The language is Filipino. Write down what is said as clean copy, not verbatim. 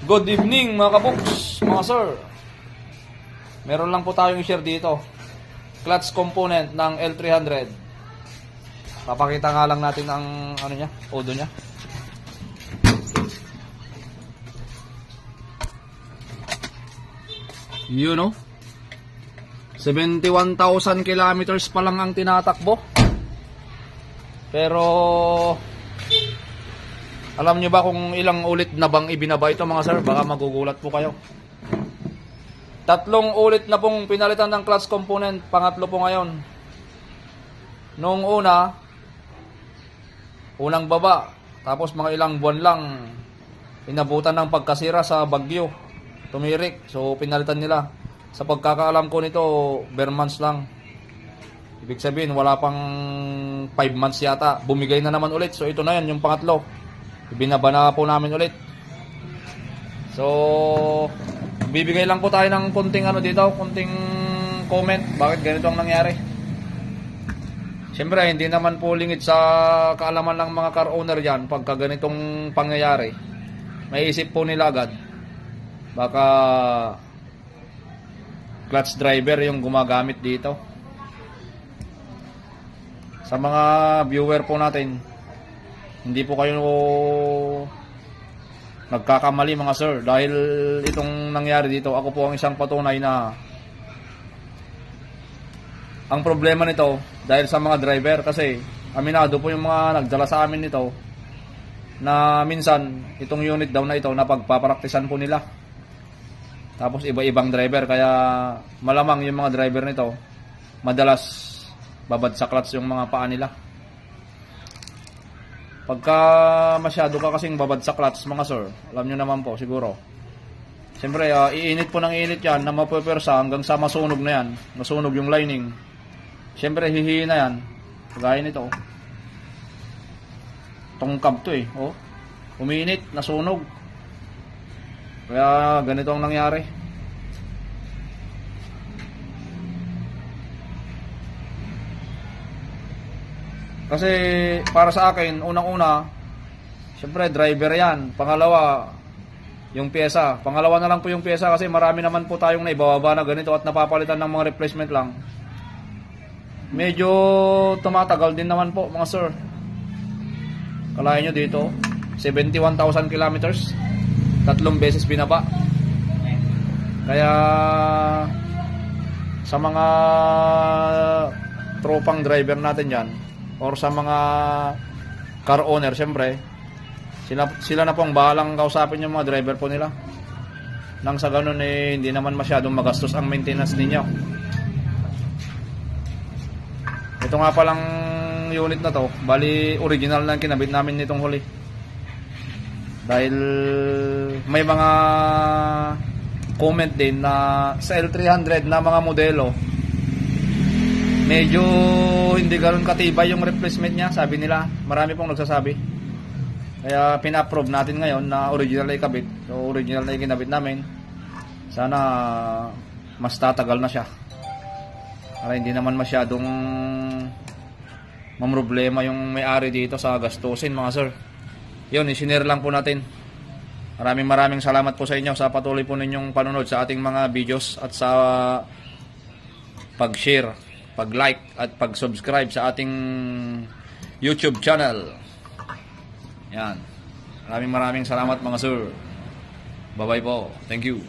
Good evening mga kabuks, mga sir. Meron lang po tayong i-share dito. Clutch component ng L300. Papakita nga lang natin ang ano niya, odo niya. You know, 71,000 kilometers pa lang ang tinatakbo. Pero alam nyo ba kung ilang ulit na bang ibinaba ito mga sir? Baka magugulat po kayo. 3 ulit na pong pinalitan ng clutch component. Pangatlo po ngayon. Noong unang baba. Tapos mga ilang buwan lang inabutan ng pagkasira sa bagyo. Tumirik. So pinalitan nila. Sa pagkakaalam ko nito, bare months lang. Ibig sabihin wala pang 5 months yata. Bumigay na naman ulit. So ito na yan, yung pangatlo. Ibinaba na po namin ulit. So bibigay lang po tayo ng kunting ano dito, kunting comment bakit ganito ang nangyari. Siyempre hindi naman po lingid sa kaalaman ng mga car owner yan pagka ganitong pangyayari. May isip po nila agad baka clutch driver yung gumagamit dito. Sa mga viewer po natin, hindi po kayo nagkakamali mga sir, dahil itong nangyari dito, ako po ang isang patunay na ang problema nito dahil sa mga driver. Kasi aminado po yung mga nagdala sa amin nito na minsan itong unit daw na ito napagpapraktisan po nila, tapos iba-ibang driver, kaya malamang yung mga driver nito madalas babad sa clutch yung mga paa nila. Pagka masyado ka kasing babad sa clutch mga sir, alam nyo naman po siguro, siyempre iinit po ng init yan na mapupersa hanggang sa masunog na yan, masunog yung lining. Siyempre hihina yan, kagaya nito, tungkab to oh, uminit, nasunog. Kaya ganito ang nangyari. Kasi para sa akin, unang-una, siyempre driver yan. Pangalawa, yung pyesa. Pangalawa na lang po yung pyesa kasi marami naman po tayong naibababa na ganito at napapalitan ng mga replacement lang. Medyo tumatagal din naman po mga sir. Kalahin nyo dito, 71,000 kilometers, 3 beses binaba. Kaya sa mga tropang driver natin yan, or sa mga car owner, syempre sila na pong bahalang kausapin yung mga driver po nila, nang sa ganun hindi naman masyadong magastos ang maintenance ninyo. Ito nga palang unit na to, bali original na kinabit namin nitong huli, dahil may mga comment din na sa L300 na mga modelo medyo hindi ganoon katibay yung replacement niya, sabi nila. Marami pong nagsasabi. Kaya pina-approve natin ngayon na original na ikabit. So original na ikinabit namin. Sana mas tatagal na siya, para hindi naman masyadong mamroblema yung may-ari dito sa gastusin mga sir. Yun, isinare lang po natin. Maraming salamat po sa inyo sa patuloy po ninyong panunod sa ating mga videos at sa pag-share, pag-like at pag-subscribe sa ating YouTube channel. Yan. Maraming salamat mga sir. Bye-bye po. Thank you.